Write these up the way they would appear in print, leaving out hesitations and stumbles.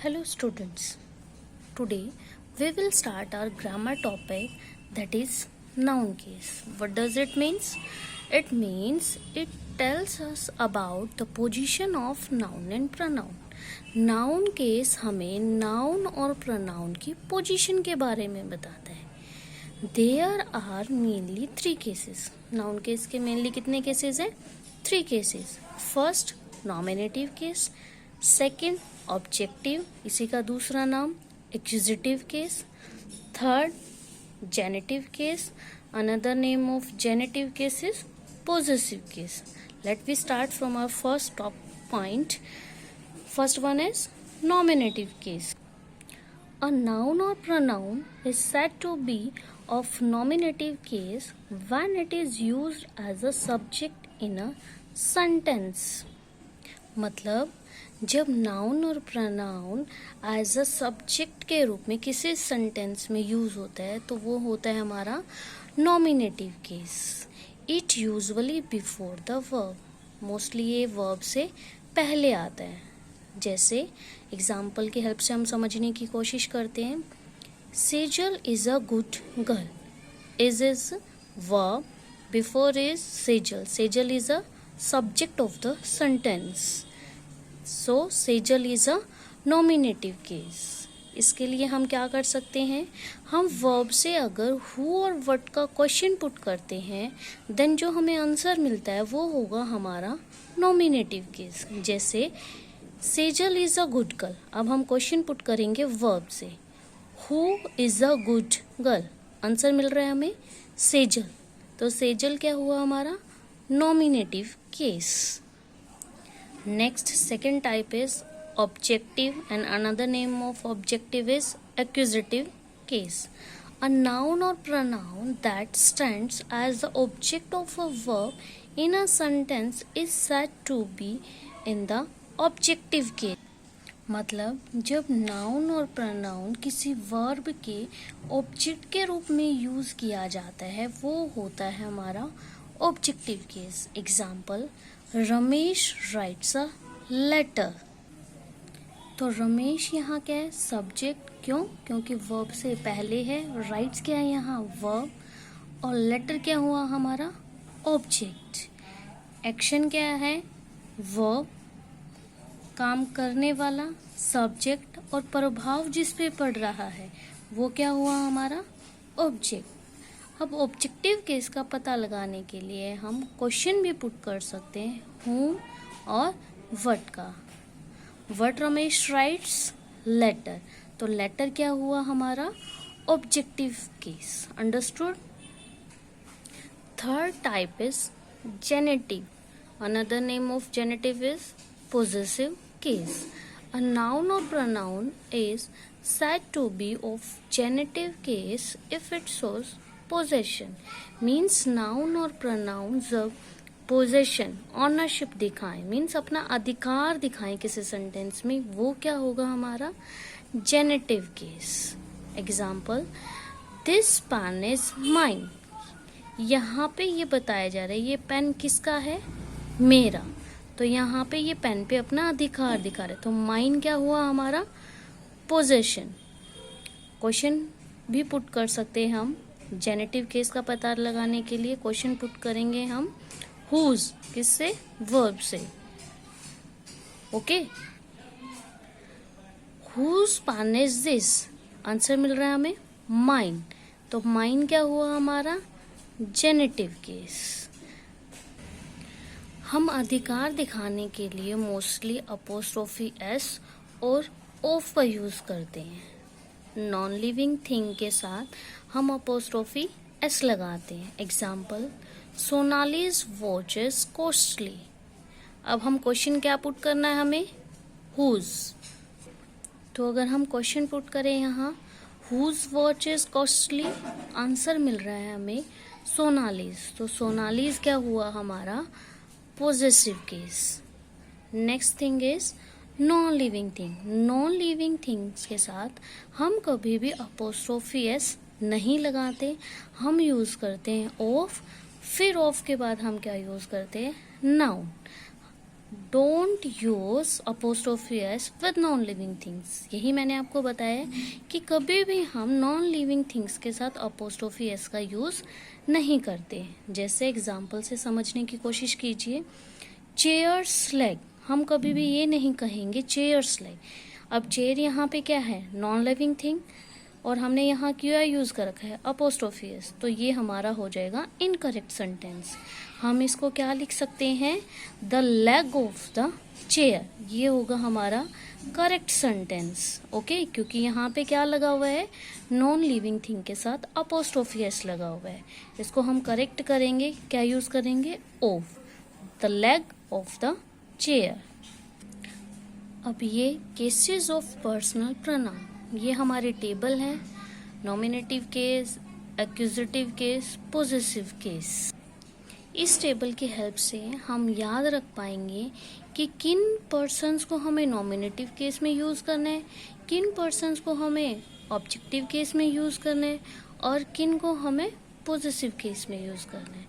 Hello students, today we will start our grammar topic, that is noun case. What does it means? It means it tells us about the position of noun and pronoun. Noun case हमें noun और pronoun की position के बारे में बताता है. There are mainly 3 cases. Noun case के mainly कितने cases हैं? 3 cases. First, nominative case. Second, objective, इसी का दूसरा नाम accusative case. Third, genitive case. Another name of genitive case is possessive case. Let we start from our first top point. First one is nominative case. A noun or pronoun is said to be of nominative case when it is used as a subject in a sentence. मतलब जब noun और pronoun as a subject के रूप में किसी sentence में use होता है तो वो होता है हमारा nominative case. It usually before the verb. Mostly ये वर्ब से पहले आता है. जैसे एग्जाम्पल की हेल्प से हम समझने की कोशिश करते हैं. Sejal is a good girl. Is verb, before is Sejal. Sejal is a subject of the sentence. So Sejal is a nominative case. इसके लिए हम क्या कर सकते हैं, हम वर्ब से अगर हु और व्हाट का क्वेश्चन पुट करते हैं देन जो हमें आंसर मिलता है वो होगा हमारा नॉमिनेटिव केस. जैसे Sejal is a good girl. अब हम क्वेश्चन पुट करेंगे वर्ब से. Who is a good girl. Answer मिल रहा है हमें सेजल. तो सेजल क्या हुआ हमारा nominative case. Next, second type is objective, and another name of objective is accusative case. A noun or pronoun that stands as the object of a verb in a sentence is said to be in the objective case. मतलब जब noun और pronoun किसी verb के object के रूप में use किया जाता है वो होता है हमारा objective case. Example, Ramesh writes a letter. तो रमेश यहाँ क्या है, सब्जेक्ट. क्यों? क्योंकि वर्ब से पहले है. राइट्स क्या है यहाँ, वर्ब. और लेटर क्या हुआ हमारा ऑब्जेक्ट. एक्शन क्या है, वर्ब. काम करने वाला सब्जेक्ट और प्रभाव जिस पे पड़ रहा है वो क्या हुआ हमारा ऑब्जेक्ट. अब ऑब्जेक्टिव केस का पता लगाने के लिए हम क्वेश्चन भी पुट कर सकते हैं हूम और व्हाट का. What Ramesh writes letter. तो लेटर क्या हुआ हमारा objective case. Understood. Third type is genitive. Another name of genitive is possessive case. A noun or pronoun is said to be of genitive case if it shows possession. Means noun और pronoun जब possession, ownership दिखाएं, means अपना अधिकार दिखाएं किसी sentence में, वो क्या होगा हमारा genitive case. Example, this pen is mine. यहाँ पे ये बताया जा रहा है ये पेन किसका है, मेरा. तो यहाँ पे ये पेन पे अपना अधिकार दिखा रहे. तो माइन क्या हुआ हमारा पोजेशन. क्वेश्चन भी पुट कर सकते हैं हम जेनेटिव केस का पता लगाने के लिए. क्वेश्चन पुट करेंगे हम हुज, किससे, वर्ब से. Okay, whose pen is this. Answer मिल रहा है हमें माइन. तो माइन क्या हुआ हमारा जेनेटिव केस. हम अधिकार दिखाने के लिए मोस्टली अपोस्ट्रोफी एस और ऑफ का यूज़ करते हैं. नॉन लिविंग थिंग के साथ हम अपोस्ट्रोफी एस लगाते हैं. Example, Sonali's watch is costly. अब हम क्वेश्चन क्या पुट करना है हमें, हुज. तो अगर हम क्वेश्चन पुट करें यहाँ whose watch is costly, answer मिल रहा है हमें सोनालीज. तो सोनालीज क्या हुआ हमारा possessive case. Next thing is non-living thing. Non-living things के साथ हम कभी भी apostrophe s नहीं लगाते. हम यूज करते हैं ऑफ. फिर ऑफ के बाद हम क्या यूज करते हैं, noun. Don't use apostrophe S with non living things. यही मैंने आपको बताया कि कभी भी हम नॉन लिविंग थिंग्स के साथ अपोस्ट्रोफी एस का यूज नहीं करते। जैसे एग्जाम्पल से समझने की कोशिश कीजिए, चेयर्स लेग, हम कभी भी ये नहीं कहेंगे चेयर्स लेग। अब चेयर यहाँ पे क्या है, नॉन लिविंग थिंग, और हमने यहाँ क्या यूज कर रखा है, अपोस्ट्रोफी एस, तो ये हमारा हो जाएगा इनकरेक्ट सेंटेंस। हम इसको क्या लिख सकते हैं, the leg of the chair, ये होगा हमारा करेक्ट सेंटेंस। ओके, क्योंकि यहाँ पे क्या लगा हुआ है, नॉन लिविंग थिंग के साथ अपोस्ट्रोफी एस लगा हुआ है। इसको हम करेक्ट करेंगे, क्या यूज करेंगे, of, the leg of the chair. अब ये केसेस ऑफ पर्सनल प्रोनाउन, ये हमारे टेबल है, nominative case, accusative case, possessive case. इस टेबल की हेल्प से हम याद रख पाएंगे कि किन पर्सन्स को हमें नॉमिनेटिव केस में यूज करना है, किन पर्सन्स को हमें ऑब्जेक्टिव केस में यूज करना है, और किन को हमें पोजेसिव केस में यूज करना है।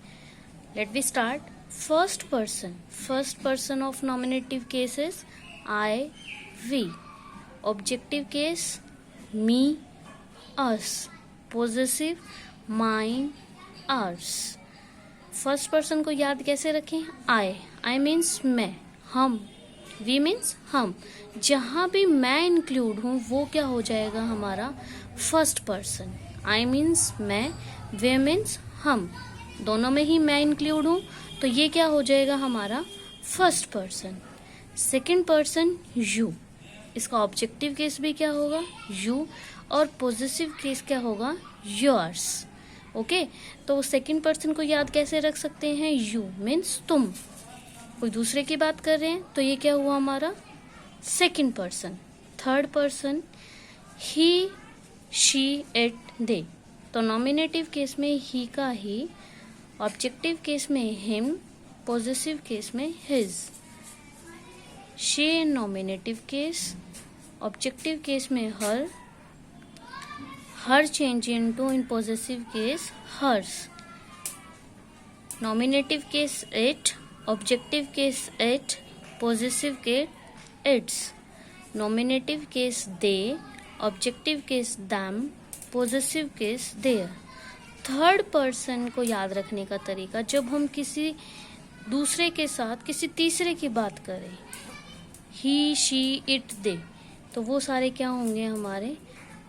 Let we start. First person of nominative cases I, we. Objective case, me, us. Possessive, mine, ours. First person को याद कैसे रखें, I मीन्स मैं, हम, we मीन्स हम। जहाँ भी मैं इंक्लूड हूँ वो क्या हो जाएगा हमारा फर्स्ट पर्सन। I मीन्स मैं, we मीन्स हम, दोनों में ही मैं इंक्लूड हूँ, तो ये क्या हो जाएगा हमारा first person. Second person you, इसका ऑब्जेक्टिव केस भी क्या होगा, यू, और पॉजिटिव केस क्या होगा, योर्स। ओके, तो सेकेंड पर्सन को याद कैसे रख सकते हैं, यू मीन्स तुम, कोई दूसरे की बात कर रहे हैं, तो ये क्या हुआ हमारा second person. Third person he, she, it, they, तो नॉमिनेटिव केस में ही का ही, ऑब्जेक्टिव केस में हिम, पॉजिटिव केस में his. she in nominative case, objective case में her change into in possessive case hers, nominative case it, objective case it, possessive case its, nominative case they, objective case them, possessive case their। Third person को याद रखने का तरीका, जब हम किसी दूसरे के साथ किसी तीसरे की बात करें, ही, शी, इट, दे, तो वो सारे क्या होंगे हमारे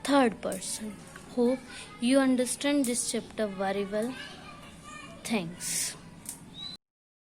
third person. Hope you understand this chapter very well. Thanks.